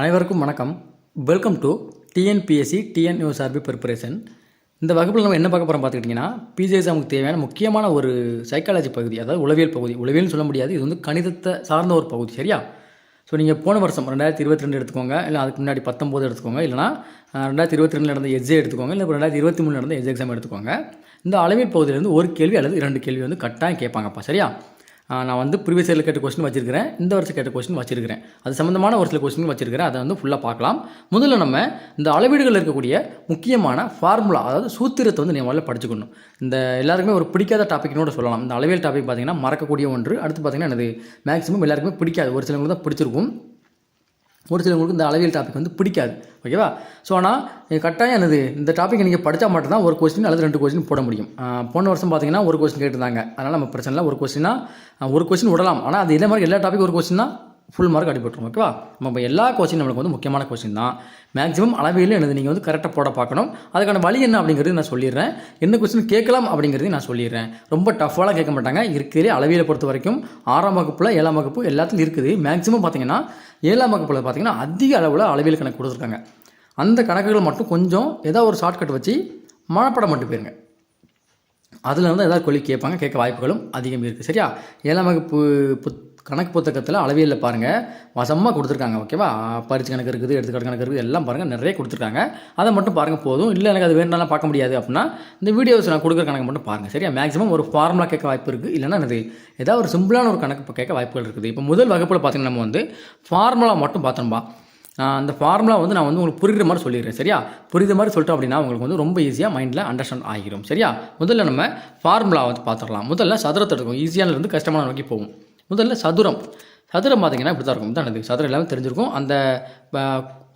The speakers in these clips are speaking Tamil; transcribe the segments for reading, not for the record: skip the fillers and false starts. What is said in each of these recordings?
அனைவருக்கும் வணக்கம். Welcome to TNPSC TNUSRB preparation. இந்த வகுப்பில் நம்ம என்ன பார்க்க போகிறோம் பார்த்துக்கிட்டிங்கன்னா, பிஜி எக்ஸாமுக்கு தேவையான முக்கியமான ஒரு சைக்காலஜி பகுதி, அதாவது உளவியல் பகுதி. உளவியல்னு சொல்ல முடியாது, இது வந்து கணிதத்தை சார்ந்த ஒரு பகுதி. சரியா? ஸோ நீங்கள் போன வருஷம் 2022 எடுத்துக்கோங்க, இல்லை அதுக்கு முன்னாடி 19 எடுத்துக்கோங்க, இல்லைனா 2022 நடந்த எக்ஸே எடுத்துக்கோங்க, இல்லை 2023 நடந்த எக்ஸாம் எடுத்துக்கோங்க. இந்த அளவியல் பகுதியிலேருந்து ஒரு கேள்வி அல்லது 2 கேள்வி வந்து கட்டாயம் கேட்பாங்கப்பா. சரியா? நான் வந்து ப்ரீவியஸ் இயரில் கேட்ட கொஸ்டின் வச்சிருக்கிறேன், இந்த வருஷம் கேட்ட கொஸ்டின் வச்சிருக்கிறேன், அது சம்மந்தமான ஒரு சில கொஸ்டின் வச்சிருக்கிறேன். அதை வந்து ஃபுல்லாக பார்க்கலாம். முதல்ல நம்ம இந்த அளவீடுகளில் இருக்கக்கூடிய முக்கியமான ஃபார்முலா, அதாவது சூத்திரத்தை வந்து நீங்கள் முதல்ல படிச்சுக்கணும். இந்த எல்லாருக்குமே ஒரு பிடிக்காத டாப்பிக்னோட சொல்லலாம். இந்த அளவியல் டாபிக் பார்த்தீங்கன்னா மறக்கக்கூடிய ஒன்று. அடுத்து பார்த்தீங்கன்னா எனது மேக்ஸிமம் எல்லாருக்குமே பிடிக்காது. ஒரு சிலவங்களுக்கு தான் பிடிச்சிருக்கும், ஒரு சிலவங்களுக்கு இந்த அளவியல் டாபிக் வந்து பிடிக்காது. ஓகேவா? ஸோ ஆனால் கட்டாயம் எனது இந்த டாப்பிக் நீங்கள் படித்தா மட்டும்தான் ஒரு கொஸ்டின் அல்லது 2 கொஸ்டின் போட முடியும். போன வருஷம் பார்த்தீங்கன்னா ஒரு கொஸ்டின் கேட்டிருந்தாங்க, அதனால் நம்ம பிரச்சனை இல்லை. ஒரு கொஸ்டின் விடலாம், ஆனால் அது இதே மாதிரி எல்லா டாபிக் ஒரு கொஸ்டின்னா ஃபுல் மார்க் அடிபட்டுரும். ஓகேவா? நம்ம எல்லா கொஸ்டின் நம்மளுக்கு வந்து முக்கியமான கொஸ்டின் தான். மேக்ஸிமம் அளவியில் எனது நீங்கள் வந்து கரெக்டாக போட பார்க்கணும். அதுக்கான வழி என்ன அப்படிங்கிறது நான் சொல்லிடுறேன். என்ன கொஸ்டின் கேட்கலாம் அப்படிங்கிறதையும் நான் சொல்லிடுறேன். ரொம்ப டஃப்பாலாம் கேட்க மாட்டாங்க. இருக்கிறதே அளவியலை பொறுத்த வரைக்கும் 6ஆம் வகுப்பில் 7ஆம் வகுப்பு எல்லாத்துலையும் இருக்குது. மேக்ஸிமம் பார்த்தீங்கன்னா 7ஆம் வகுப்பில் பார்த்தீங்கன்னா அதிக அளவில் அளவியல் கணக்கு கொடுத்துருக்காங்க. அந்த கணக்குகள் மட்டும் கொஞ்சம் ஏதாவது ஒரு ஷார்ட்கட் வச்சு மனப்படம் மட்டும் போயிருங்க. அதில் வந்து ஏதாவது கொள்ளி கேட்க வாய்ப்புகளும் அதிகம் இருக்குது. சரியா? 7ஆம் வகுப்பு கணக்கு புத்தகத்தில் அளவியலில் பாருங்கள், வசமாக கொடுத்துருக்காங்க. ஓகேவா? பரிச்சு கணக்கு இருக்குது, எடுத்துக்காட்டு கணக்கு இருக்குது, எல்லாம் பாருங்கள், நிறைய கொடுத்துருக்காங்க. அதை மட்டும் பாருங்கள் போதும். இல்லை எனக்கு அது வேண்டாம்லாம் பார்க்க முடியாது அப்படின்னா இந்த வீடியோஸ் நான் கொடுக்குற கணக்கு மட்டும் பாருங்கள். சரியா? மேக்ஸிமம் ஒரு ஃபார்முலா கேட்க வாய்ப்பு இருக்குது, இல்லைனா அது ஏதாவது ஒரு சிம்பிளான ஒரு கணக்கு கேட்க வாய்ப்புகள் இருக்குது. இப்போ முதல் வகுப்பில் பார்த்தீங்கன்னா நம்ம வந்து ஃபார்முலா மட்டும் பார்த்தோம்பா. அந்த ஃபார்முலா வந்து நான் வந்து உங்களுக்கு புரிகிற மாதிரி சொல்லிடுறேன். சரியா? புரிகிற மாதிரி சொல்லிட்டோம் அப்படின்னா உங்களுக்கு வந்து ரொம்ப ஈஸியாக மைண்டில் அண்டர்ஸ்டாண்ட் ஆகிரும். சரியா? முதல்ல நம்ம ஃபார்முலா வந்து பார்த்துடலாம். முதல்ல சதுரத்தை எடுக்கும், ஈஸியானது கஷ்டமான நோக்கி போகும். முதல்ல சதுரம் பார்த்தீங்கன்னா இப்படி தான் இருக்கும். தான் எனக்கு சதுரம் எல்லாமே தெரிஞ்சிருக்கும்.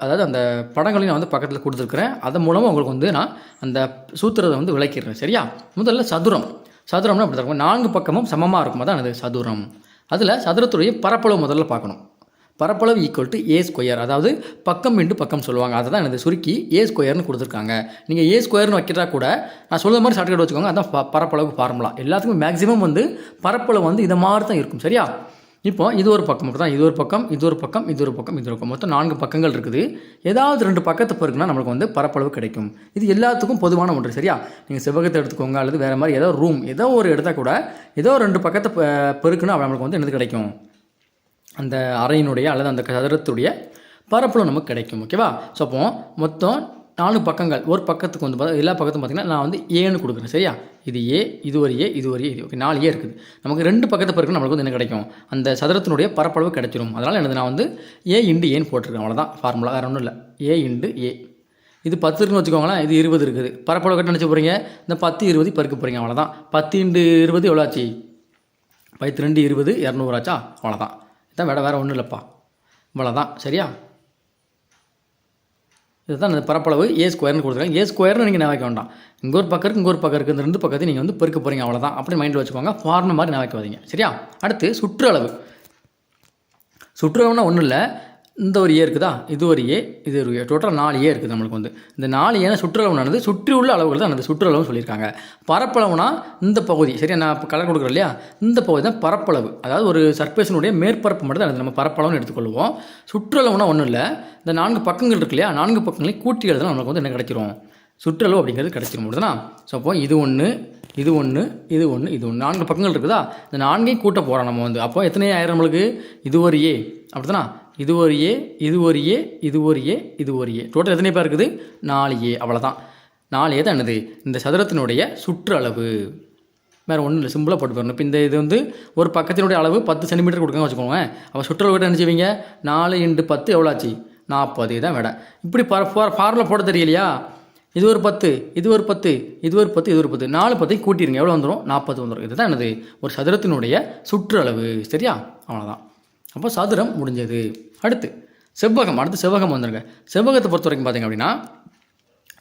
அதாவது அந்த படங்களையும் நான் வந்து பக்கத்தில் கொடுத்துருக்குறேன். அதன் மூலமாக உங்களுக்கு வந்து நான் அந்த சூத்திரத்தை வந்து விளக்கிடுறேன். சரியா? முதல்ல சதுரம்னா இப்படி தான் இருக்கும். 4 பக்கமும் சமமாக இருக்கும், அதான் அது சதுரம். அதில் சதுரத்துடைய பரப்பளவு முதல்ல பார்க்கணும். பரப்பளவு ஈக்குவல் டு ஏ ஸ்கொயர், அதாவது பக்கம் இன்டு பக்கம் சொல்லுவாங்க. அதை தான் எனக்கு சுருக்கி ஏ ஸ்கொயர்னு கொடுத்துருக்காங்க. நீங்கள் ஏ ஸ்கொயர்னு வைக்கிறதா கூட நான் சொல்கிற மாதிரி ஷார்ட்கட் வச்சுக்கோங்க. அதான் பரப்பளவு ஃபார்முலா. எல்லாத்துக்கும் மேக்ஸிமம் வந்து பரப்பளவு வந்து இதை மாதிரி தான் இருக்கும். சரியா? இப்போ இது ஒரு பக்கம் அப்படி தான், இது ஒரு பக்கம், இது ஒரு பக்கம், இது ஒரு பக்கம், இது ஒரு பக்கம், மொத்தம் 4 பக்கங்கள் இருக்குது. ஏதாவது 2 பக்கத்தை பெருக்குனா நம்மளுக்கு வந்து பரப்பளவு கிடைக்கும். இது எல்லாத்துக்கும் பொதுவான ஒன்று. சரியா? நீங்கள் செவ்வகத்தை எடுத்துக்கோங்க, அல்லது வேறு மாதிரி ஏதோ ரூம் ஏதோ ஒரு எடுத்தால் கூட ஏதோ 2 பக்கத்தை பெருக்குனா நம்மளுக்கு வந்து என்னது கிடைக்கும்? அந்த அறையினுடைய அல்லது அந்த சதுரத்துடைய பரப்பளவு நமக்கு கிடைக்கும். ஓகேவா? ஸோ அப்போ மொத்தம் 4 பக்கங்கள். ஒரு பக்கத்துக்கு வந்து எல்லா பக்கத்தும் பார்த்திங்கன்னா நான் வந்து ஏன்னு கொடுக்குறேன். சரியா? இது ஏ, இது ஒரு ஏ, இது ஒரு ஏ, இது ஓகே, 4 ஏ இருக்குது. நமக்கு 2 பக்கத்தை பிறகு நம்மளுக்கு வந்து என்ன கிடைக்கும்? அந்த சதுரத்தினுடைய பரப்பளவு கிடைச்சிடும். அதனால் எனக்கு நான் வந்து ஏ இன்டு ஏன்னு போட்டிருக்கேன். அவ்வளோதான் ஃபார்முலா, வேறு ஒன்றும் இல்லை. ஏ இன்டு ஏ. இது 10 இருக்குன்னு வச்சுக்கோங்களேன், இது 20 இருக்குது. பரப்பளவு கட்ட நினச்சி போகிறீங்க, இந்த 10 20 பருக்க போகிறீங்க. அவ்வளோதான். 10 இன்டு 20 எவ்வளோ ஆச்சு? 2 20 200 ஆச்சா? அவ்வளோதான். இதான் வேறு ஒன்றும் இல்லைப்பா, இவ்வளோதான். சரியா? இதுதான் அந்த பரப்பளவு ஏ ஸ்கொயர்னு கொடுத்துருக்காங்க. ஏ ஸ்கொயர்னு நீங்கள் நான் வைக்க வேண்டாம். இங்கே ஒரு பக்கம் இருக்குது, இங்கே ஒரு பக்கம் இருக்குது, இந்த 2 பக்கத்தையும் நீங்கள் வந்து பெருக்க போகிறீங்க. அவ்வளோதான். அப்படி மைண்டில் வச்சுக்கோங்க. ஃபார்முலா மாதிரி நான் வைக்காதீங்க. சரியா? அடுத்து சுற்றளவுனா ஒன்றும் இல்லை. இந்த ஒரு ஏ இருக்குதா, இது ஒரு ஏ, இது ஒரு ஏ, டோட்டலாக 4 ஏ இருக்குது நம்மளுக்கு வந்து. இந்த 4 ஏன்னா சுற்றளவுனானது சுற்றி உள்ள அளவுகள் தான் அந்த சுற்றளவுன்னு சொல்லியிருக்காங்க. பரப்பளவுனா இந்த பகுதி. சரியா? நான் இப்போ கலர் கொடுக்குறேன் இல்லையா, இந்த பகுதி தான் பரப்பளவு. அதாவது ஒரு சர்ஃபேஸினுடைய மேற்பரப்பு மட்டும் தான் நம்ம பரப்பளவுன்னு எடுத்துக்கொள்வோம். சுற்றளவுனா ஒன்றும் இல்லை. இந்த 4 பக்கங்கள் இருக்கு இல்லையா, 4 பக்கங்களையும் கூட்டி எழுதுனா நம்மளுக்கு வந்து என்ன கிடைச்சிரும்? சுற்றளவு அப்படிங்கிறது கிடைச்சிரும். முடியுதுனா? ஸோ அப்போ இது ஒன்று, இது ஒன்று, இது ஒன்று, இது ஒன்று, 4 பக்கங்கள் இருக்குதா, இந்த 4ஐயும் கூட்ட போகிறோம் நம்ம வந்து. அப்போ எத்தனை ஆயிரம் நம்மளுக்கு? இது ஒரு ஏ அப்படிதானா, இது ஒரு ஏ, இது ஒரு ஏ, இது ஒரு ஏ, இது ஒரு ஏ, டோட்டல் எத்தனை பேர் இருக்குது? 4 ஏ. அவ்வளோதான். 4 ஏ தான் என்னது? இந்த சதுரத்தினுடைய சுற்றளவு. வேறு ஒன்றும் இல்லை, சிம்பிளாக போட்டு போயிடணும். இப்போ இது வந்து ஒரு பக்கத்தினுடைய அளவு 10 சென்டிமீட்டர் கொடுக்க வச்சுக்கோங்க. அப்போ சுற்றளவு கிட்ட நினச்சிவிங்க, 4 × 10 எவ்வளோ ஆச்சு? 40. தான் விட. இப்படி ஃபார்முலா போட தெரியலையா? இது ஒரு 10, இது ஒரு 10, இது ஒரு 10, இது ஒரு 10, 4 10 கூட்டிடுங்க, எவ்வளோ வந்துடும்? 40 வந்துடும். இதுதான் என்னது? ஒரு சதுரத்தினுடைய சுற்றளவு. சரியா? அவ்வளோதான். அப்போ சதுரம் முடிஞ்சது. அடுத்து செவ்வகம் வந்துருங்க. செவ்வகத்தை பொறுத்த வரைக்கும் பார்த்திங்க அப்படின்னா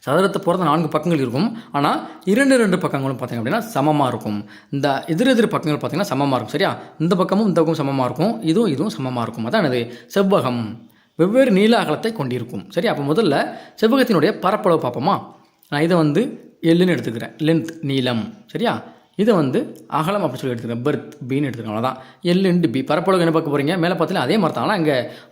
சதுரத்தை பொறுத்த 4 பக்கங்கள் இருக்கும். ஆனால் 2 பக்கங்களும் பார்த்திங்க அப்படின்னா சமமாக இருக்கும். இந்த எதிர் பக்கங்கள் பார்த்திங்கன்னா சமமாக இருக்கும். சரியா? இந்த பக்கமும் இந்த பக்கமும் சமமாக இருக்கும், இதுவும் சமமாக இருக்கும். அதான் என்னது? செவ்வகம் வெவ்வேறு நீள அகலத்தை கொண்டிருக்கும். சரி? அப்போ முதல்ல செவ்வகத்தினுடைய பரப்பளவு பார்ப்போமா. நான் இதை வந்து எல்லுன்னு எடுத்துக்கிறேன், லென்த், நீளம். சரியா? இதை வந்து அகலம் அப்படி சொல்லி எடுத்துக்கிறேன், பெர்த் பின்னு எடுத்துக்கிறேன். அவ்வளோதான். L into B. பரப்பளவு என்ன பார்க்க போகிறீங்க, மேலே பார்த்தீங்கன்னா அதே மாதிரி தான். ஆனால்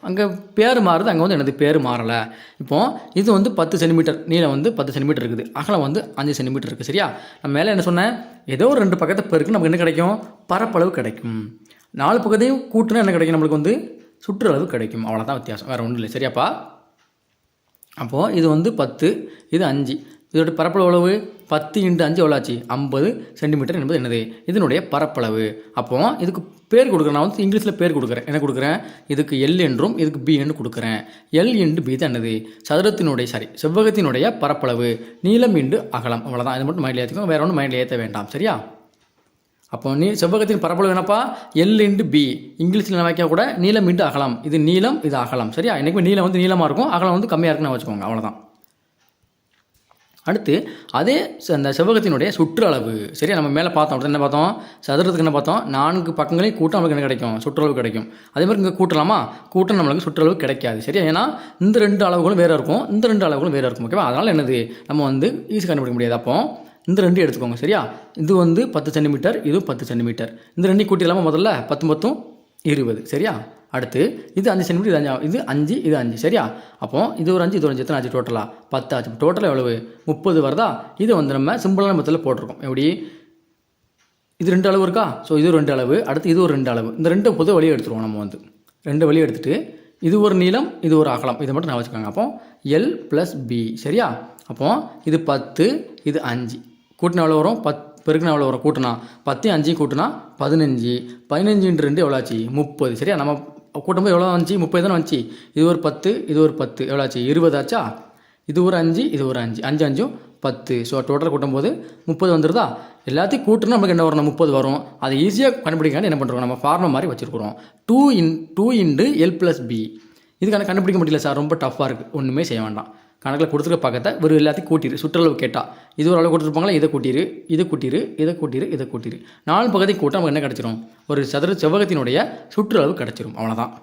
அங்கே பேர் மாறுது, அங்கே வந்து எனது பேர் மாறலை. இப்போது இது வந்து 10 சென்டிமீட்டர் நீளம் வந்து 10 சென்டிமீட்டர் இருக்குது, அகலம் வந்து 5 சென்டிமீட்டர் இருக்குது. சரியா? நம்ம மேலே என்ன சொன்னேன், ஏதோ ஒரு 2 பக்கத்தை பெருக்கு நமக்கு என்ன கிடைக்கும், பரப்பளவு கிடைக்கும். 4 பக்கத்தையும் கூட்டினா என்ன கிடைக்கும், நம்மளுக்கு வந்து சுற்றளவு கிடைக்கும். அவ்வளோதான் வித்தியாசம், வேறு ஒன்றும் இல்லை. சரியாப்பா? அப்போது இது வந்து 10, இது 5. இதோட பரப்பளவு எவ்வளவு, 10 × 5 எவ்வளோ ஆச்சு, 50 சென்டிமீட்டர் என்பது என்னது, இதனுடைய பரப்பளவு. அப்போது இதுக்கு பேர் கொடுக்குறேன், நான் வந்து இங்கிலீஷில் பேர் கொடுக்குறேன். என்ன கொடுக்குறேன், இதுக்கு எல் என்றும் இதுக்கு பி என்று கொடுக்குறேன். எல் இன்டு பி தான் என்னது, செவ்வகத்தினுடைய பரப்பளவு, நீளம் இன்டு அகலம். அவ்வளோதான். இது மட்டும் மைண்டில் ஏற்றிக்கோங்க, வேறு ஒன்றும் மைண்டில் ஏற்ற வேண்டாம். சரியா? அப்போ செவ்வகத்தின் பரப்பளவு என்னப்பா, எல் இன்டு பி. இங்கிலீஷில் நான் வைக்க கூட நீளம் இன்டு அகலம். இது நீளம், இது அகலம். சரியா? இன்றைக்குமே நீளம் வந்து நீளமாக இருக்கும், அகலம் வந்து கம்மியாக இருக்குன்னு வச்சுக்கோங்க. அவ்வளோதான். அடுத்து அதே அந்த செவ்வகத்தினுடைய சுற்றளவு. சரியா? நம்ம மேலே பார்த்தோம், என்ன பார்த்தோம், சதுரத்துக்கு என்ன பார்த்தோம், 4 பக்கங்களையும் கூட்டம் நம்மளுக்கு என்ன கிடைக்கும், சுற்றளவு கிடைக்கும். அதே மாதிரி இங்கே கூட்டலாமா, கூட்டம் நம்மளுக்கு சுற்றளவு கிடைக்காது. சரியா? ஏன்னா இந்த 2 அளவுகளும் வேறு இருக்கும், இந்த 2 அளவுகளும் வேறு இருக்கும். ஓகேவா? அதனால் என்னது, நம்ம வந்து ஈஸி கண்டுபிடிக்க முடியாது. அப்போ இந்த 2 எடுத்துக்கோங்க. சரியா? இது வந்து 10 சென்டிமீட்டர், இதுவும் 10 சென்டிமீட்டர். இந்த 2 கூட்டிடலாமா, முதல்ல 10 10 20. சரியா? அடுத்து இது 5 சென்டிமீட்டர், இது 5, இது 5. சரியா? அப்போ இது ஒரு 5, இது ஒரு 5, எத்தனை ஆச்சு டோட்டலாக, 10 ஆச்சு. டோட்டலாக எவ்வளவு, 30 வருதா. இதை வந்து நம்ம சிம்பிளான மெத்தடில் போட்டிருக்கோம். எப்படி, இது 2 அளவு இருக்கா, ஸோ இது 2 அளவு, அடுத்து இது ஒரு 2 அளவு. இந்த 2 பொதுவாக வெளியே எடுத்துருவோம். நம்ம வந்து 2 வெளியே எடுத்துகிட்டு இது ஒரு நீளம், இது ஒரு அகலம், இதை மட்டும் நான் வச்சுக்கோங்க. அப்போ எல் + பி. சரியா? அப்போ இது 10, இது 5. கூட்டினா எவ்வளோ வரும், 10 பெருக்குனா எவ்வளோ வரும், கூட்டினா 10 5 கூட்டினா 15. 15 × 2 எவ்வளோ ஆச்சு, 30. சரியா? நம்ம கூட்டும்போது எவ்வளோ வந்துச்சு, 30 தானே வந்துச்சு. இது ஒரு 10, இது ஒரு 10, எவ்வளோ ஆச்சு, 20 ஆச்சா. இது ஒரு 5, இது ஒரு 5, 5 5 10. ஸோ டோட்டல் கூட்டும்போது 30 வந்துடுதா. எல்லாத்தையும் கூட்டுனா நமக்கு என்ன வரும், 30 வரும். அதை ஈஸியாக கண்டுபிடிக்காண்டு என்ன பண்ணுறோம், நம்ம ஃபார்முலா மாதிரி வச்சுருக்கிறோம். 2 × எல் + பி. இதுக்கான கண்டுபிடிக்க முடியல சார், ரொம்ப டஃப்பாக இருக்குது. ஒன்றுமே செய்ய வேண்டாம். கணக்கில் கொடுத்துருக்க பக்கத்தை ஒரு எல்லாத்தையும் கூட்டிடு, சுற்றளவு கேட்டால் இது ஒரு அளவு கொடுத்துருப்பாங்களா, இதை கூட்டிடு, இதை கூட்டிடு, இதை கூட்டிடு, இதை கூட்டிடு. 4 பக்கத்தையும் கூட்ட நமக்கு என்ன கிடச்சிரும், ஒரு செவ்வகத்தினுடைய சுற்றளவு கிடச்சிரும். அவ்வளோதான்,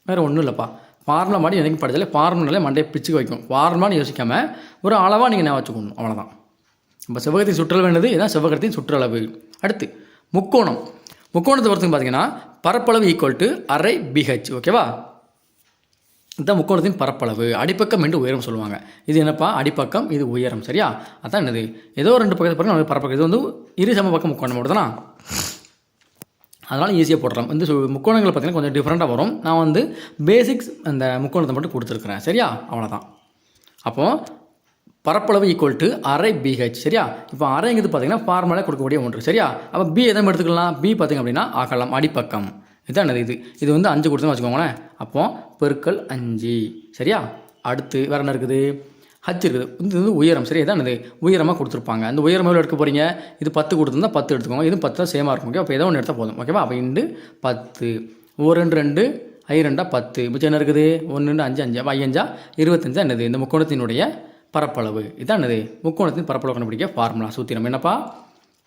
வேறு ஒன்றும் இல்லைப்பா. ஃபார்முலா மாதிரி எனக்கு படித்தாலே ஃபார்முலாலே மண்டையை பிச்சுக்கு வைக்கும். ஃபார்முலான்னு யோசிக்காமல் ஒரு அளவாக நீங்கள் என்ன வச்சுக்கணும். அவ்வளோதான். இப்போ செவ்வகத்தின் சுற்றளவு என்னது, இதான் செவ்வகத்தின் சுற்றளவு. அடுத்து முக்கோணம். முக்கோணத்தை பொறுத்துன்னு பார்த்தீங்கன்னா பரப்பளவு = ½ BH. ஓகேவா? இதுதான் முக்கோணத்தின் பரப்பளவு. அடிப்பக்கம் என்று உயரம் சொல்லுவாங்க. இது என்னப்பா, அடிப்பக்கம், இது உயரம். சரியா? அதான் என்னது, ஏதோ 2 பக்கத்தை பாருங்க நமக்கு பரப்பளவு. இது வந்து இரு சம பக்கம் முக்கோணம் மட்டும் தானா, அதனால் ஈஸியாக போடலாம். இந்த முக்கோணங்கள் பார்த்தீங்கன்னா கொஞ்சம் டிஃப்ரெண்ட்டாக வரும். நான் வந்து பேசிக்ஸ் அந்த முக்கோணத்தை மட்டும் கொடுத்துருக்குறேன். சரியா? அவ்வளோதான். அப்போது பரப்பளவு = ½ BH. சரியா? இப்போ அரைங்கிறது பார்த்தீங்கன்னா ஃபார்முலா கொடுக்கக்கூடிய ஒன்று. சரியா? அப்போ பி எதை எடுத்துக்கலாம், பி பார்த்திங்க அப்படின்னா அகலம், அடிப்பக்கம். இதுதான் என்னது, இது வந்து 5 கொடுத்துன்னு வச்சுக்கோங்களேன். அப்போ பெருக்கல் 5. சரியா? அடுத்து வேறு என்ன இருக்குது, ஹச் இருக்குது. இது வந்து உயரம். சரி, இதான் என்னது, உயரமாக கொடுத்துருப்பாங்க. அந்த உயரம் எவ்வளோ எடுக்க போகிறீங்க, இது 10 கொடுத்துருந்தா 10 எடுத்துக்கோங்க. இது 10 தான் சேமாக இருக்கும். ஓகே? அப்போ ஏதோ ஒன்று எடுத்தால் போதும். ஓகேவா? அப்போ இண்டு 10, 1 2 2 5 2 10. மிச்சம் என்ன இருக்குது, 1 2 5 5 5 25 தான் என்னது, இந்த முக்கோணத்தினுடைய பரப்பளவு. இதான் என்னது, முக்கோணத்தின் பரப்பளவு கண்டுபிடிக்க ஃபார்முலா சூத்திரம் என்னப்பா,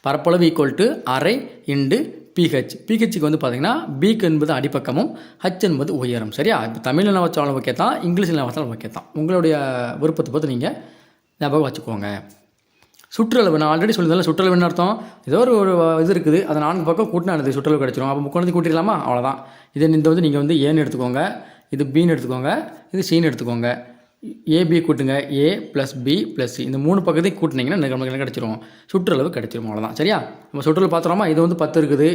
பரப்பளவு = ½ PH. PHக்கு வந்து பார்த்தீங்கன்னா பிக்கு என்பது அடிப்பக்கமும் ஹச் என்பது உயரம். சரியா? இப்போ தமிழில் நான் வச்சாலும் ஓகே தான், இங்கிலீஷில் நான் வச்சாலும் ஓகே தான். உங்களுடைய விருப்பத்தை பார்த்து நீங்கள் ஞாபகம் வச்சுக்கோங்க. சுற்றளவு நான் ஆல்ரெடி சொல்லியிருந்தாலும் சுற்றளவு என்ன அர்த்தம், ஏதோ ஒரு இது இருக்குது, அதை 4 பக்கம் கூட்டினா அது சுற்றளவு கிடச்சிரும். அப்போ முக்கோணத்தையும் கூட்டிடலாமா, அவ்வளோதான். இது இந்த வந்து நீங்கள் வந்து ஏன்னு எடுத்துக்கோங்க, இது பின்னு எடுத்துக்கோங்க, இது சின்னு எடுத்துக்கோங்க. ஏபி கூட்டுங்க, A + B + C. இந்த 3 பக்கத்தையும் கூட்டினீங்கன்னா நமக்கு என்ன கிடச்சிரும், சுற்றளவு கிடச்சிரும். அவ்வளோதான். சரியா? நம்ம சுற்றளவு பார்த்துறோமா, இது வந்து 10 இருக்குது,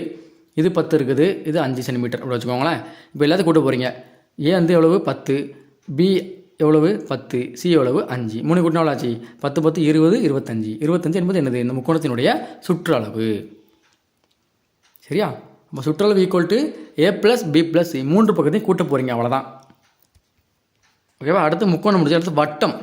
இது 10 இருக்குது, இது 5 சென்டிமீட்டர் அப்படி வச்சுக்கோங்களேன். இப்போ எல்லாத்தையும் கூட்ட போகிறீங்க. ஏ வந்து எவ்வளவு, 10, பி எவ்வளவு, 10, சி எவ்வளவு, 5. 3 கூட்டினா எவ்வளோ ஆச்சு, 10 10 20 25. 25 என்பது என்னது, இந்த முக்கோணத்தினுடைய சுற்றளவு. சரியா? அப்போ சுற்றளவு A + B + C. 3 பக்கத்தையும் கூட்ட போகிறீங்க. அவ்வளோதான். ஓகேவா? அடுத்து முக்கோணம் முடிச்சு, அடுத்து வட்டம்.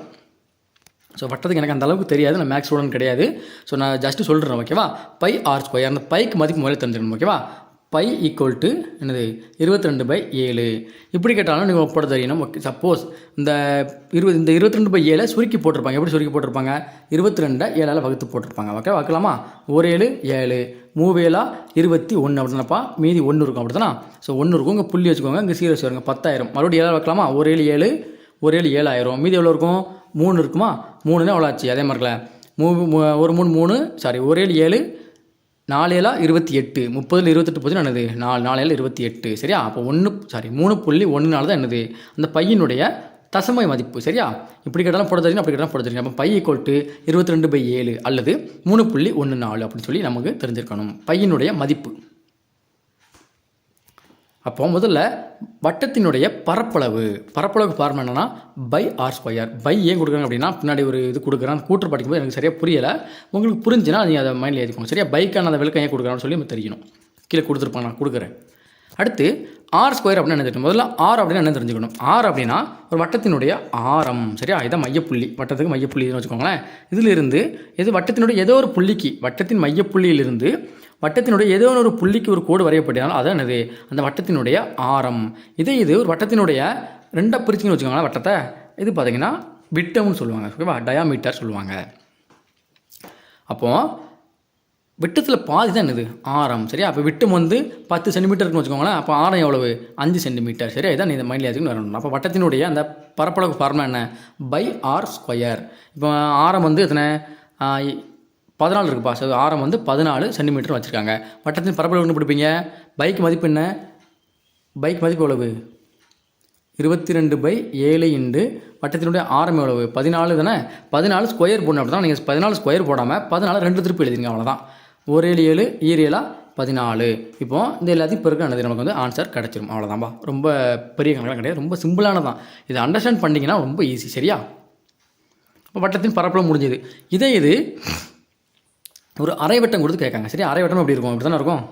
ஸோ வட்டத்துக்கு எனக்கு அந்த அளவுக்கு தெரியாது, நான் மேக்ஸ் ஸ்டூடெண்ட் கிடையாது. ஸோ நான் ஜஸ்ட்டு சொல்கிறேன். ஓகேவா? πr². அந்த பைக்கு மதிப்பு முதல்ல தெரிஞ்சுக்கணும். ஓகேவா? π = என்னது, 22/7. இப்படி கேட்டாலும் நீங்கள் ஒப்பட தெரியணும். ஓகே, சப்போஸ் இந்த 22/7 சுருக்கி போட்டிருப்பாங்க. எப்படி சுருக்கி போட்டிருப்பாங்க, 22 7ஆல் வகுத்து போட்டிருப்பாங்க. ஓகே, வைக்கலாமா, 1 7 7 3 21 அப்படின்னாப்பா, மீதி 1 இருக்கும். அப்படி தானே? ஸோ 1 இருக்கும், இங்கே புள்ளி வச்சுக்கோங்க, இங்கே சீரியஸ் வருங்க, 10,000. மறுபடியும் 7 வைக்கலாமா, 1 7 7 1 7 7,000. மீதி எவ்வளோ இருக்கும், 3 இருக்குமா, 3னா எவ்வளோ ஆச்சு, அதே மாதிரில 1 3 3 சாரி 1 7 7 4 28, 30 28 போச்சுன்னா என்னது 4 28 சரியா. அப்போ 3.14 தான் என்னது அந்த பையனுடைய தசம மதிப்பு சரியா. இப்படி கேட்டாலும் போட தெரியும், அப்படி கேட்டாலும் போட தெரியும். அப்போ பை = 22/7 அல்லது 3.14 அப்படின்னு சொல்லி நமக்கு தெரிஞ்சிருக்கணும் பையனுடைய மதிப்பு. அப்போ முதல்ல வட்டத்தினுடைய பரப்பளவுக்கு ஃபார்முலா என்னன்னா πr². பை ஏன் கொடுக்குறாங்க அப்படின்னா பின்னாடி ஒரு இது கொடுக்குறான் கூற்று படிக்கும்போது எனக்கு சரியாக புரியலை. உங்களுக்கு புரிஞ்சுன்னா நீங்கள் அதை மைண்டில் எழுதிக்கோங்க சரியா. பைக்கான அந்த விளக்கம் ஏன் கொடுக்குறான்னு சொல்லி நம்ம தெரியணும். கீழே கொடுத்துருப்பாங்க, நான் கொடுக்குறேன். அடுத்து r² அப்படின்னு என்ன தெரியும். முதல்ல ஆர் அப்படின்னு என்ன தெரிஞ்சுக்கணும். ஆர் அப்படின்னா ஒரு வட்டத்தினுடைய ஆரம் சரியா. இதான் மையப்புள்ளி, வட்டத்துக்கு மையப்புள்ளின்னு வச்சுக்கோங்களேன். இதிலிருந்து வட்டத்தினுடைய ஏதோ ஒரு புள்ளிக்கு, வட்டத்தின் மையப்புள்ளியிலிருந்து வட்டத்தினுடைய ஏதோ ஒரு புள்ளிக்கு ஒரு கோடு வரையப்பட்டாலும் அதான் என்னது அந்த வட்டத்தினுடைய ஆரம். இது ஒரு வட்டத்தினுடைய 2 பிரிச்சுன்னு வச்சுக்கோங்களேன் வட்டத்தை. இது பார்த்தீங்கன்னா விட்டம்னு சொல்லுவாங்க ஓகேவா, டயாமீட்டர் சொல்லுவாங்க. அப்போது விட்டத்தில் பாதி தான் என்னது ஆரம் சரியா. அப்போ விட்டம் 10 சென்டிமீட்டர்னு வச்சுக்கோங்களேன். அப்போ ஆரம் எவ்வளவு 5 சென்டிமீட்டர் சரியா. இதான் இந்த மைண்டில் எதுக்குன்னு வரணும். அப்போ வட்டத்தினுடைய அந்த பரப்பளவு ஃபார்முலா என்ன πr². இப்போ ஆரம் எத்தனை 14 இருக்குப்பா. ஸோ ஆரம் 14 சென்டிமீட்டர் வச்சுருக்காங்க. வட்டத்தின் பரப்பளவு என்ன பிடிப்பீங்க. பைக் மதிப்பு என்ன, பைக் மதிப்பு எவ்வளவு 22/7 வட்டத்தினுடைய ஆரம் எவ்வளவு 14 தானே. 14 ஸ்கொயர் போடணும். அப்படி தான் நீங்கள் 14 ஸ்கொயர் போடாமல் 14 2 திருப்பி எழுதிங்க அவ்வளோதான். 1 7 7 7 14. இப்போ இந்த எல்லாத்தையும் பெருக்க நமக்கு ஆன்சர் கிடச்சிரும் அவ்வளோதான்பா. ரொம்ப பெரிய கணக்கெலாம் கிடையாது, ரொம்ப சிம்பிளானதான். இதை அண்டர்ஸ்டாண்ட் பண்ணிங்கன்னா ரொம்ப ஈஸி சரியா. இப்போ வட்டத்தின் பரப்பளவு முடிஞ்சது. இது ஒரு அரை வட்டம் கொடுத்து கேட்காங்க சரியா. அரை வட்டம் எப்படி இருக்கும், இப்படி தானே இருக்கும்.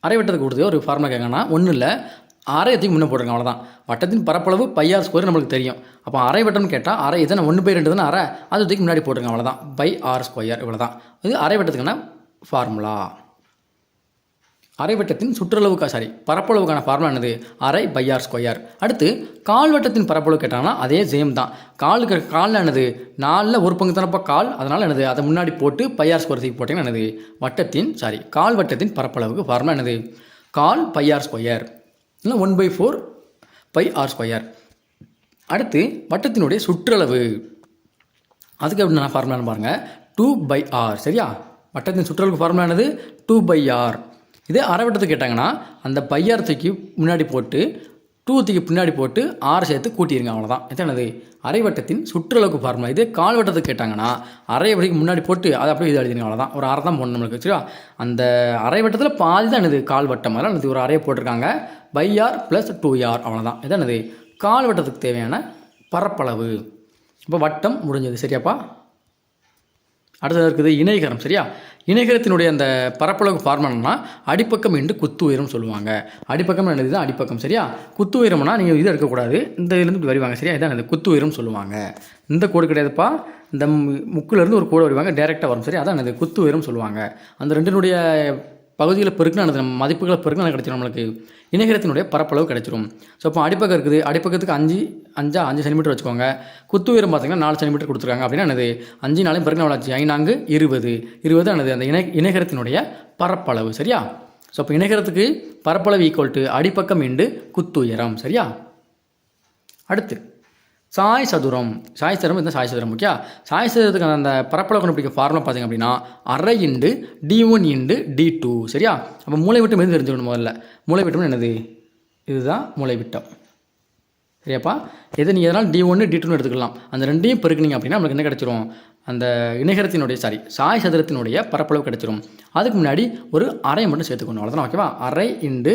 அரை வட்டத்துக்கு கொடுத்து ஒரு ஃபார்முலா கேட்காங்கன்னா ஒன்றும் இல்லை, அரையத்துக்கு முன்னே போட்டுருங்க அவ்வளோதான். வட்டத்தின் பரப்பளவு πr² நம்மளுக்கு தெரியும். அப்போ அரை வட்டம்னு கேட்டால் அரை இதானே 1/2 தானே அரை, அது தூக்கி முன்னாடி போட்டுருங்க அவ்வளோதான். πr², இவ்வளோ தான். இது அரை வட்டத்துக்கான ஃபார்முலா. அரை வட்டத்தின் பரப்பளவுக்கான ஃபார்முலா என்னது அரை πr². அடுத்து கால்வட்டத்தின் பரப்பளவு கேட்டாங்கன்னா அதே சேம் தான். கால்னா என்னது 4ல் 1 தானப்பா கால், அதனால் என்னது அதை முன்னாடி போட்டு πr² போட்டிங்கன்னா என்னது கால்வட்டத்தின் பரப்பளவுக்கு ஃபார்முலா என்னது கால் πr², இல்லை 1/4 πr². அடுத்து வட்டத்தினுடைய சுற்றளவு, அதுக்கு எப்படி நான் ஃபார்முலான்னு பாருங்கள் 2/r சரியா. வட்டத்தின் சுற்றளவுக்கு ஃபார்முலா என்னது 2/r. இதே அரை வட்டத்துக்கு கேட்டாங்கன்னா அந்த πr தூக்கி முன்னாடி போட்டு 2 தூக்கி பின்னாடி போட்டு r சேர்த்து கூட்டிடுங்க அவ்வளோதான். என்னது அரை வட்டத்தின் சுற்றளவுக்கு ஃபார்முலா. இதே கால் வட்டத்துக்கு கேட்டாங்கன்னா அரை வடிக்கு முன்னாடி போட்டு அதை அப்படியே இது எழுதிடுங்க அவ்வளோதான். ஒரு அரை தான் போடணும் நம்மளுக்கு சரியா. அந்த அரை வட்டத்தில் பாதி தான் என்னது கால் வட்டம், அதனால் என்னது ஒரு அறையை போட்டிருக்காங்க πr + 2r அவ்வளோதான். இதான் என்னது கால் வட்டத்துக்கு தேவையான பரப்பளவு. இப்போ வட்டம் முடிஞ்சது சரியாப்பா. அடுத்தது இருக்குது இணைகரம் சரியா. இணைகரத்தினுடைய அந்த பரப்பளவுக்கு ஃபார்முலானா அடிப்பக்கம் என்று குத்து உயரம் சொல்லுவாங்க. அடிப்பக்கம் என்னது தான் அடிப்பக்கம் சரியா. குத்து உயரம்னா நீங்கள் இது எடுக்கக்கூடாது, இந்த இதுலேருந்து வருவாங்க சரியா. இதான் அந்த குத்து உயரம் சொல்லுவாங்க. இந்த கோடு கிடையாதுப்பா, இந்த முக்குலேருந்து ஒரு கோடு வருவாங்க டேரெக்டாக வரும் சரியா. அதான் அந்த குத்து உயரம் சொல்லுவாங்க. அந்த ரெண்டினுடைய பகுதிகளை பெருக்குன்னு நம்ம மதிப்புகளை பெருக்குன்னு கிடச்சிடும் நம்மளுக்கு. இணைகரத்தினுடைய பரப்பளவு கிடச்சிரும். ஸோ இப்போ அடிப்பக்கம் இருக்குது, அடிப்பக்கத்துக்கு 5 சென்டிமீட்டர் வச்சுக்கோங்க. குத்து உயரம் பார்த்தீங்கன்னா 4 சென்டிமீட்டர் கொடுத்துருக்காங்க. அப்படின்னா என்னது 5 4 பெருக்கினா எவ்வளோ ஆச்சு 5 4 20 என்னது அந்த இணைகரத்தினுடைய பரப்பளவு சரியா. ஸோ இப்போ இணைகரத்துக்கு பரப்பளவு = அடிப்பக்கம் இண்டு குத்து உயரம் சரியா. அடுத்து சாய் சதுரம் இந்த சாய் சதுரம் ஓகே. சாய் சதுரத்துக்கு அந்த பரப்பளவு கண்டுபிடிக்க ஃபார்முலா பார்த்திங்க அப்படின்னா அரை இண்டு d1 இண்டு d2 சரியா. அப்போ மூலைவிட்டம் எது தெரிஞ்சுக்கணும். முதல்ல மூலைவிட்டம் என்னது, இதுதான் மூலைவிட்டம் சரியாப்பா. எது நீங்கள் எதனால் d1 d2 எடுத்துக்கலாம். அந்த ரெண்டையும் பெருக்குனீங்க அப்படின்னா நம்மளுக்கு என்ன கிடச்சிரும் அந்த இணைகரத்தினுடைய சாய் சதுரத்தினுடைய பரப்பளவு கிடச்சிரும். அதுக்கு முன்னாடி ஒரு அரை மட்டும் சேர்த்துக்கணும் அவ்வளோதான் ஓகேவா. அரை இண்டு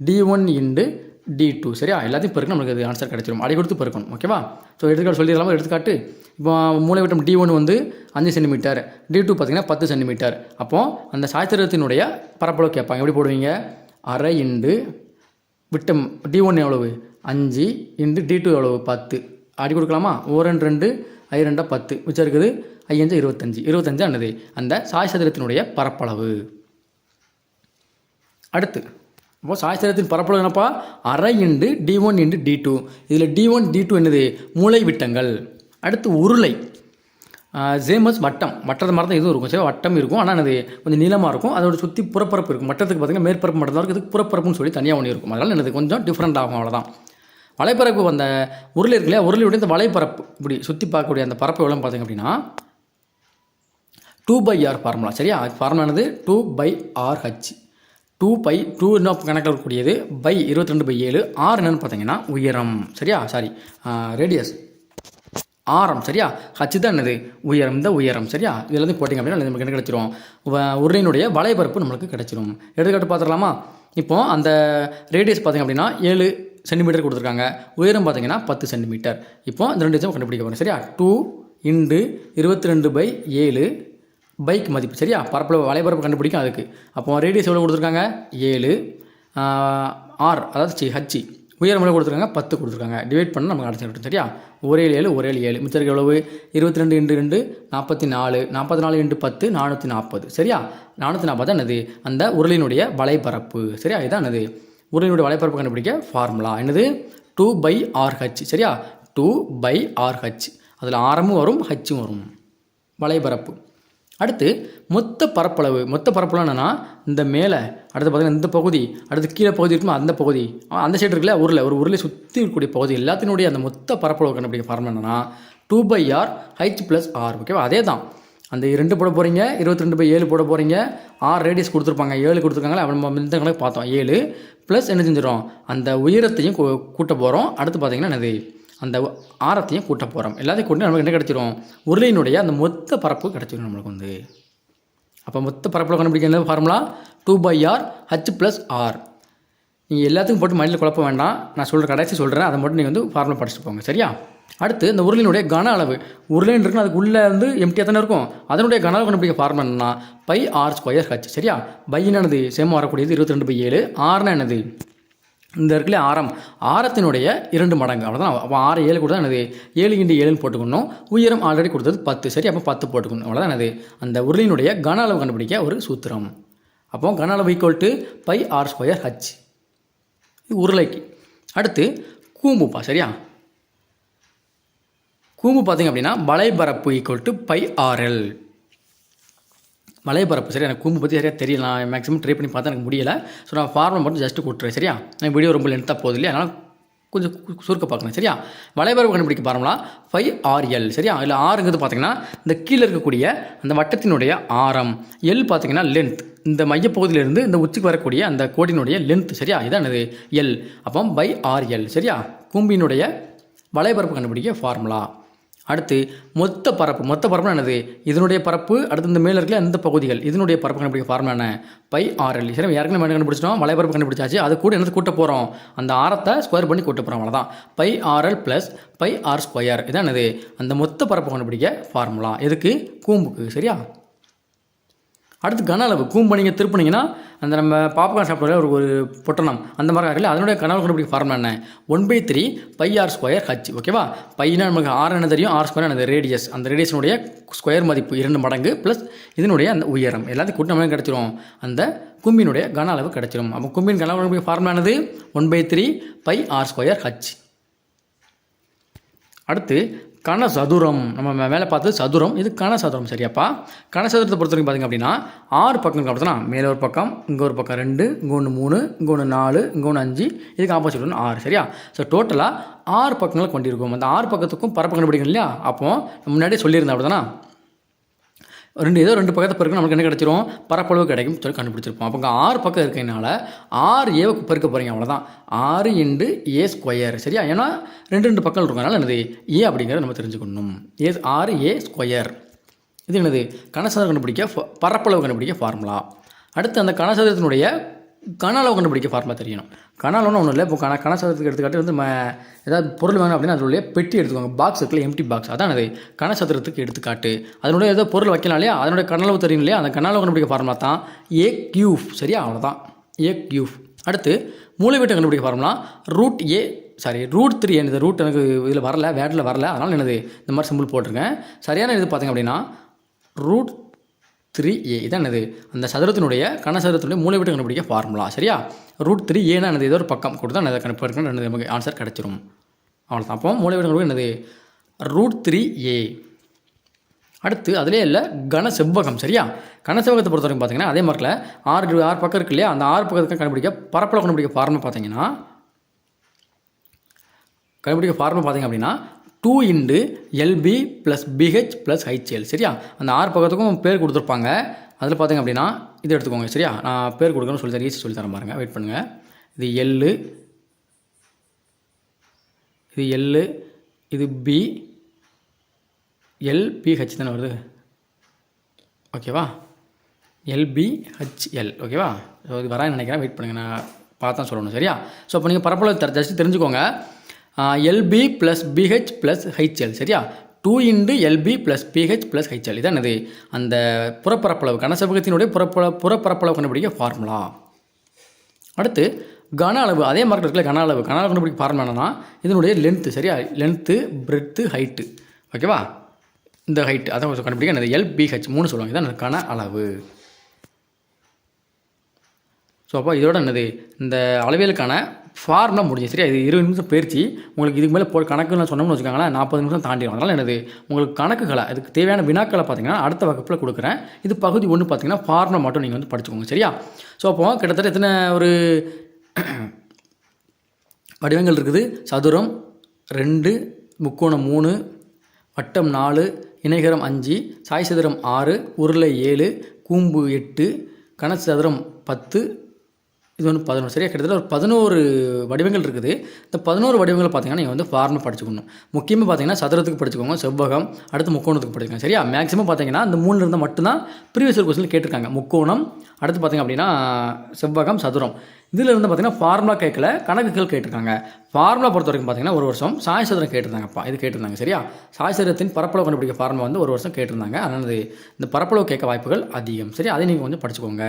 d1 இண்டு d2 சரியா. எல்லாத்தையும் பெருக்கணும் நம்மளுக்கு அது ஆன்சர் கிடச்சிரும். அடி கொடுத்து பெருக்கணும் ஓகேவா. ஸோ எடுத்துக்காட்டு சொல்லிடலாமா. எடுத்துக்காட்டு இப்போ மூலைவிட்டம் d1 5 சென்டிமீட்டர், d2 பார்த்திங்கன்னா 10 சென்டிமீட்டர். அப்போது அந்த சாய்சதுரத்தினுடைய பரப்பளவு கேட்பாங்க. எப்படி போடுவீங்க அரை இண்டு விட்டம் d1 எவ்வளவு 5 இண்டு d2 எவ்வளவு 10 அடி கொடுக்கலாமா. 1 2 5 2 10 மிச்சம் இருக்குது 5 25 ஆனது அந்த சாய்சதுரத்தினுடைய பரப்பளவு. அடுத்து இப்போ சாய்சதுரத்தின் பரப்பளவு என்னப்பா அரை இண்டு d1 இண்டு d2. இதில் d1 d2 என்னது மூலைவிட்டங்கள். அடுத்து உருளை சேமஸ் வட்டத்தை மாதிரி தான் இதுவும் இருக்கும் சரி. வட்டம் இருக்கும், ஆனால் அது கொஞ்சம் நீளமாக இருக்கும். அதோட சுற்றி புறப்பரப்பு இருக்கும். வட்டத்துக்கு பார்த்திங்கன்னா மேற்பரப்பு மட்டும் தான் இருக்கும், இதுக்கு புறப்பரப்புன்னு சொல்லி தனியாக ஒன்று இருக்கும். அதனால் என்னது கொஞ்சம் டிஃப்ரெண்ட் ஆகும் அவ்வளோதான். வலைப்பரப்பு அந்த உருளை இருக்கு இல்லையா, உருளையுடைய இந்த வலைப்பரப்பு இப்படி சுற்றி பார்க்கக்கூடிய அந்த பரப்பு எவ்வளோ பார்த்திங்க அப்படின்னா 2/r ஃபார்முலா சரியா. ஃபார்முலானது 2/RH. 2 என்ன கணக்கில் இருக்கக்கூடியது பை 22/7. ஆர் என்னன்னு பார்த்தீங்கன்னா உயரம் சரியா, சாரி ரேடியஸ் ஆரம் சரியா. ஹச் தான் என்னது உயரம், இந்த உயரம் சரியா. இதெல்லாம் போட்டிங்க அப்படின்னா நமக்கு என்ன கிடச்சிரும், உருளையினுடைய வலைபரப்பு நம்மளுக்கு கிடச்சிரும். எடுத்துக்காட்டு பார்த்துடலாமா. இப்போ அந்த ரேடியஸ் பார்த்திங்க அப்படின்னா 7 சென்டிமீட்டர் கொடுத்துருக்காங்க, உயரம் பார்த்தீங்கன்னா 10 சென்டிமீட்டர். இப்போ இந்த ரெண்டு விஷயம் கண்டுபிடிக்க போகிறோம் சரியா. 2 × 22/7 பைக் மதிப்பு சரியா. பரப்பளவு வலைபரப்பு கண்டுபிடிக்கும் அதுக்கு. அப்போ ரேடியஸ் எவ்வளோ கொடுத்துருக்காங்க 7, ஆர் அதாவது ஹச் உயரம் எவ்வளோ கொடுத்துருக்காங்க 10 கொடுத்துருக்காங்க. டிவைட் பண்ணால் நமக்கு அடைச்சிட்டு சரியா. 177 மிச்சம் எவ்வளவு 22 × 2 44, 44 × 10 440 சரியா. 440 என்னது அந்த உருளையினுடைய வலைபரப்பு சரியா. இதுதான் என்னது உருளையினுடைய வலைபரப்பு கண்டுபிடிக்க ஃபார்முலா என்னது 2/RH சரியா. 2/RH அதில் ஆரமும் வரும் ஹச்சும் வரும் வலைபரப்பு. அடுத்து மொத்த பரப்பளவு என்னென்னா இந்த மேலே அடுத்து பார்த்திங்கன்னா இந்த பகுதி, அடுத்து கீழே பகுதி இருக்குமா அந்த பகுதி, அந்த சைடு இருக்குல்ல உருளை சுற்றி இருக்கக்கூடிய பகுதி எல்லாத்தினுடைய அந்த மொத்த பரப்பளவு கண்டுபிடிக்க ஃபார்முலா என்னென்னா 2/RH + R ஓகேவா. அதே தான் அந்த 2 போட போகிறீங்க, 22/7 போட போகிறீங்க, ஆர் ரேடியஸ் கொடுத்துருப்பாங்க 7 கொடுத்துருக்காங்களே அவன் இந்த கணக்கு பார்த்தோம் 7 ப்ளஸ் என்ன செஞ்சிடும் அந்த உயரத்தையும் கூட்ட போகிறோம். அடுத்து பார்த்திங்கன்னா என்னது அந்த ஆரத்தையும் கூட்ட போகிறோம். எல்லாத்தையும் கூட்டி நமக்கு என்ன கிடச்சிரும் உருளையினுடைய அந்த மொத்த பரப்பு கிடச்சிடும் நம்மளுக்கு அப்போ மொத்த பரப்பில் கண்டுபிடிக்க என்ன ஃபார்முலா 2/RH + R. நீங்கள் எல்லாத்துக்கும் போட்டு மைண்டில் குழப்ப வேண்டாம், நான் கடைசி சொல்கிறேன், அதை மட்டும் நீங்கள் ஃபார்முலா படிச்சுட்டு போங்க சரியா. அடுத்து இந்த உருளையினுடைய கன அளவு உருளைன்னு இருக்குன்னா அதுக்கு உள்ளே எம்டி எத்தனை இருக்கும், அதனுடைய கன அளவு கண்டுபிடிக்க ஃபார்முலா என்னன்னா πr²H சரியா. பையனானது சேமாக வரக்கூடியது 22/7, ஆர்னா என்னது இந்த இருக்குல்ல ஆரத்தினுடைய 2 மடங்கு அவ்வளோதான். அப்போ 6 7 கூட தான் என்னது 7 × 7 போட்டுக்கணும். உயரம் ஆல்ரெடி கொடுத்தது 10 சரி. அப்போ 10 போட்டுக்கணும் அவ்வளோதான். என்னது அந்த உருளையினுடைய கன அளவு கண்டுபிடிக்க ஒரு சூத்திரம். அப்போ கன அளவு = πr²H உருளைக்கு. அடுத்து கூம்புப்பா சரியா. கூம்பு பார்த்திங்க அப்படின்னா வலைபரப்பு = πrl வலைபரப்பு சரியா. எனக்கு கூம்பு பற்றி சரியாக தெரியல, நான் மேக்ஸிமம் ட்ரை பண்ணி பார்த்தா எனக்கு முடியலை. ஸோ நான் ஃபார்முலா மட்டும் ஜஸ்ட்டு கொடுத்துறேன் சரியா. நான் வீடியோ ரொம்ப லென்த்தாக போகுது இல்லையா, அதனால் கொஞ்சம் சுருக்க பார்க்கணும் சரியா. வலைபரப்பு கண்டுபிடிக்க ஃபார்முலா 5rl சரியா. அதில் ஆறுங்கிறது பார்த்திங்கன்னா இந்த கீழே இருக்கக்கூடிய அந்த வட்டத்தினுடைய ஆரம், எல் பார்த்திங்கன்னா லென்த், இந்த மையப்பகுதியிலிருந்து இந்த உச்சிக்கு வரக்கூடிய அந்த கோட்டினுடைய லென்த் சரியா. இதான் என்னது எல். அப்போ πrl சரியா. கூம்பினுடைய வலைபரப்பு கண்டுபிடிக்க ஃபார்முலா. அடுத்து மொத்த பரப்பு என்னது இதனுடைய பரப்பு, அடுத்து இந்த மேலே இருக்கல இந்த பகுதிகள் இதனுடைய பரப்பு கண்டுபிடிக்க ஃபார்முலா என்ன πrl சரி. ஏற்கனவே மேலே கண்டுபிடிச்சிட்டோம், வலைபரப்பு கண்டுபிடிச்சாச்சு. அது கூட என்னது கூட்ட போகிறோம் அந்த ஆரத்தை ஸ்கொயர் பண்ணி கூட்ட போகிறோம் அவ்வளோதான். πrl + πr². இதான் என்னது அந்த மொத்த பரப்பு கண்டுபிடிக்க ஃபார்முலா எதுக்கு கூம்புக்கு சரியா. அடுத்து கன அளவு கூம்பு நீங்கள் திருப்பினீங்கன்னா அந்த நம்ம பாப்கார்ன் சாப்பிட்ற ஒரு பொட்டணம் அந்த மாதிரி இருக்குல்ல, அதனுடைய கன அளவு கண்டுபிடிக்க ஃபார்முலா என்ன 1/3 πr²H ஓகேவா. பையனா நமக்கு ஆர் என்ன தெரியும், r² என்னது ரேடியஸ், அந்த ரேடியஸினுடைய ஸ்கொயர் மதிப்பு 2 மடங்கு ப்ளஸ் இதனுடைய அந்த உயரம் எல்லாத்தையும் கூட்டி நம்ம கிடச்சிரும் அந்த கும்பினுடைய கன அளவு கிடச்சிரும். அப்போ கும்பின் கன அளவு ஃபார்முலா என்னது 1/3 πr²H. அடுத்து கனசதுரம், நம்ம மேலே பார்த்தது சதுரம், இது கனசதுரம் சரியாப்பா. கனசதுரத்தை பொறுத்த வரைக்கும் பார்த்திங்க அப்படின்னா 6 பக்கம் பார்த்தோன்னா மேலே ஒரு பக்கம், இங்கே ஒரு பக்கம் 2, இங்கே ஒன்று 3, இங்கே ஒன்று 4, இங்கே ஒன்று 5, இதுக்கு ஆப்போசிட் ஒன்று 6 சரியா. ஸோ டோட்டலாக 6 பக்கங்களை கொண்டிருக்கும். அந்த 6 பக்கத்துக்கும் பரப்பு கண்டுபிடிக்கணும் இல்லையா. அப்போது முன்னாடியே சொல்லியிருந்தேன் அப்படிதானா, ஏதோ 2 பக்கத்தை பெருக்க நமக்கு என்ன கிடச்சிரும் பரப்பளவு கிடைக்கும் சொல்லி கண்டுபிடிச்சிருப்போம். அப்போ 6 பக்கம் இருக்கிறதுனால 6a பெருக்க போகிறீங்க அவ்வளோதான். 6 × a² சரியா. ஏன்னா 2 பக்கம் இருக்கனால என்னது ஏ அப்படிங்கிறத நம்ம தெரிஞ்சுக்கணும். 6a². இது என்னது கனசதுரம் கண்டுபிடிக்க பரப்பளவு கண்டுபிடிக்க ஃபார்முலா. அடுத்து அந்த கனசதுரத்தினுடைய கன அளவு கண்டுபிடிக்க ஃபார்முலா தெரியணும். கன அளவுன்னு ஒன்றும் இல்லை. இப்போ கனசதுரத்துக்கு எடுத்துக்காட்டு ஏதாவது பொருள் வேணும் அப்படின்னா அதனுடைய பெட்டி எடுத்துக்கோங்க, பாக்ஸ் இருக்குல்ல எம்டி பாக்ஸ், அதான் அது கனசதுரத்துக்கு எடுத்துக்காட்டு. அதனுடைய ஏதோ பொருள் வைக்கலாம் இல்லையா, அதனுடைய கன அளவு தெரியும் இல்லையா, அந்த கன அளவு கண்டுபிடிக்க ஃபார்முலா தான் a³ சரியா. அவ்வளோதான் a³. அடுத்து மூலைவிட்டம் கண்டுபிடிக்க ஃபார்முலா √3 என்னது ரூட் எனக்கு இதில் வரல, வேட்டில் வரல, அதனால் என்னது இந்த மாதிரி சிம்பிள் போட்டிருக்கேன். சரியான இது பார்த்திங்க அப்படின்னா √3a இதான் என்னது அந்த சதுரத்தினுடைய கனசதுரத்தினுடைய மூலைவிட்டம் கண்டுபிடிக்க ஃபார்முலா சரியா. √3a என்னது ஏதோ ஒரு பக்கம் கொடுத்தா அதை கணக்கு நமக்கு ஆன்சர் கிடச்சிரும் அவ்வளோதான். அப்போ மூலைவிட்டம் என்னது √3a. அடுத்து அதிலே இல்லை கன செவ்வகம் சரியா. கன செவ்வகத்தை பொறுத்த வரைக்கும் பார்த்தீங்கன்னா அதே மாதிரில 6 பக்கம் இருக்கு இல்லையா, அந்த 6 பக்கத்துக்கு கண்டுபிடிக்க பரப்பளவு கண்டுபிடிக்க ஃபார்முலா பார்த்தீங்கன்னா பார்த்திங்க அப்படின்னா 2 into LB plus BH plus HL. சரியா, அந்த 6 பக்கத்துக்கும் பேர் கொடுத்துருப்பாங்க. அதில் பார்த்திங்க அப்படின்னா இது எடுத்துக்கோங்க. சரியா, நான் பேர் கொடுக்கணும்னு சொல்லி தரேன், ஈஸி சொல்லி தரேன் பாருங்கள், வெயிட் பண்ணுங்கள். இது எல்லு, இது எல்லு, இது பி, எல்பிஹெச் தானே வருது. ஓகேவா, எல்பிஹெச்எல். ஓகேவா, ஸோ இது வரான்னு நினைக்கிறேன், வெயிட் பண்ணுங்கள், நான் பார்த்தா சொல்லணும். சரியா, ஸோ இப்போ நீங்கள் பரப்பளவு ஜஸ்ட் தெரிஞ்சுக்கோங்க. LB plus BH plus HL. சரியா, 2 into LB plus BH plus HL. இதான் என்னது, அந்த புறப்பரப்பளவு கனசெவ்வகத்தினுடைய புறப்பரப்பளவு கண்டுபிடிக்க ஃபார்முலா. அடுத்து கன அளவு, அதே மாதிரி இருக்குல்ல கன அளவு கண்டுபிடிக்க ஃபார்முலா என்னன்னா இதனுடைய லென்த்து. சரியா, லென்த்து, பிரெத்து, ஹைட்டு. ஓகேவா, இந்த ஹைட்டு அதான் கண்டுபிடிக்க என்னது எல்பிஹெச் 3 சொல்லுவாங்க. இதான் கன அளவு. ஸோ அப்போ இதோட என்னது இந்த அளவியலுக்கான ஃபார்முலா முடிஞ்சு. சரியா, இது 20 நிமிஷம் பயிற்சி. உங்களுக்கு இதுக்கு மேலே கணக்குன்னு சொன்னோம்னு வச்சுக்கோங்களேன், 40 நிமிஷம் தாண்டிடும். அதனால் என்னது உங்களுக்கு கணக்குகளை அதுக்கு தேவையான வினாக்களை பார்த்தீங்கன்னா அடுத்த வகுப்பில் கொடுக்குறேன். இது பகுதி 1 பார்த்தீங்கன்னா ஃபார்முலா மட்டும் நீங்கள் வந்து படிச்சுக்கோங்க. சரியா, ஸோ அப்போ கிட்டத்தட்ட எத்தனை ஒரு வடிவங்கள் இருக்குது. சதுரம் 2, முக்கோணம் 3, வட்டம் 4, இணைகரம் 5, சாய் சதுரம் 6, உருளை 7, கூம்பு 8, கனசதுரம் 10, இது வந்து 11. சரியா, கிட்டத்தட்ட ஒரு 11 வடிவங்கள் இருக்குது. இந்த 11 வடிவங்கள் பார்த்தீங்கன்னா நீங்கள் வந்து ஃபார்முலா படிச்சுக்கணும். முக்கியமாக பார்த்தீங்கன்னா சதுரத்துக்கு படிச்சுக்கோங்க, செவ்வகம், அடுத்து முக்கோணத்துக்கு படிச்சுக்கோங்க. சரியா, மேக்ஸிமம் பார்த்தீங்கன்னா இந்த 3 இருந்தால் மட்டும்தான் ப்ரீவியஸ் இயர் கொஸ்டினில் கேட்டிருக்காங்க. முக்கோணம், அடுத்து பார்த்தீங்க அப்படின்னா செவ்வகம், சதுரம். இதில் இருந்து பார்த்தீங்கன்னா ஃபார்முலா கேட்கல, கணக்குகள் கேட்டிருக்காங்க. ஃபார்முலா பொறுத்த வரைக்கும் பார்த்தீங்கன்னா ஒரு வருஷம் சாய் சதுரம் கேட்டிருந்தாங்கப்பா, இது கேட்டிருந்தாங்க. சரியா, சாய் சதுரத்தின் பரப்பளவு கண்டுபிடிக்க ஃபார்முலா வந்து ஒரு வருஷம் கேட்டிருந்தாங்க. அதனால் இந்த பரப்பளவு கேட்க வாய்ப்புகள் அதிகம். சரி, அதை நீங்கள் கொஞ்சம் படிச்சுக்கோங்க.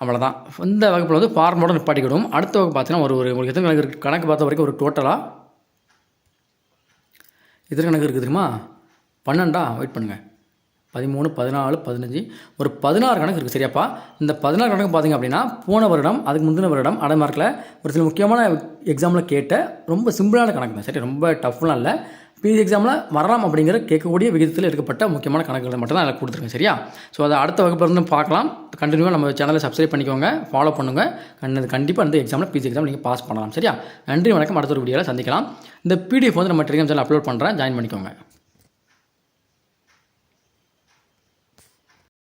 அவ்வளோதான். இந்த வகுப்பில் வந்து ஃபார்முலோட நிப்பாட்டிக்கிடும். அடுத்த வகுப்பு பார்த்தீங்கன்னா உங்களுக்கு எத்தனை கணக்கு இருக்குது கணக்கு பார்த்த வரைக்கும் ஒரு டோட்டலாக எத்தனை கணக்கு இருக்குது தெரியுமா? 12. வெயிட் பண்ணுங்கள், 13, 14, 15, ஒரு 16 கணக்கு இருக்குது. சரியாப்பா, இந்த 16 கணக்கு பார்த்திங்க அப்படின்னா போன வருடம், அதுக்கு முந்தின வருடம் அடைமார்க்கில் ஒரு சில முக்கியமான எக்ஸாமில் கேட்ட ரொம்ப சிம்பிளான கணக்கு தான். சரி, ரொம்ப டஃப்லாம் இல்லை. பிஜி எக்ஸாமில் வரலாம் அப்படிங்கிற கேட்கக்கூடிய விகிதத்தில் எடுக்கப்பட்ட முக்கியமான கணக்குகளை மட்டும் தான் அதில் கொடுத்துருங்க. சரியா, ஸோ அதை அடுத்த வகுப்பு இருந்து பார்க்கலாம். கண்டினியூவாக நம்ம சேனலை சப்ஸ்கிரைப் பண்ணிக்கோங்க, ஃபாலோ பண்ணுங்கள். கண்டிப்பாக இந்த எக்ஸாமில் பிஜி எக்ஸாம் நீங்கள் பாஸ் பண்ணலாம். சரியா, நன்றி, வணக்கம். அடுத்த ஒரு வீடியோவில் சந்திக்கலாம். இந்த பிடிஎஃப் வந்து நம்ம டெலிகிராம் சேனல் அப்லோட் பண்ணுறேன், ஜாயின் பண்ணிக்கோங்க.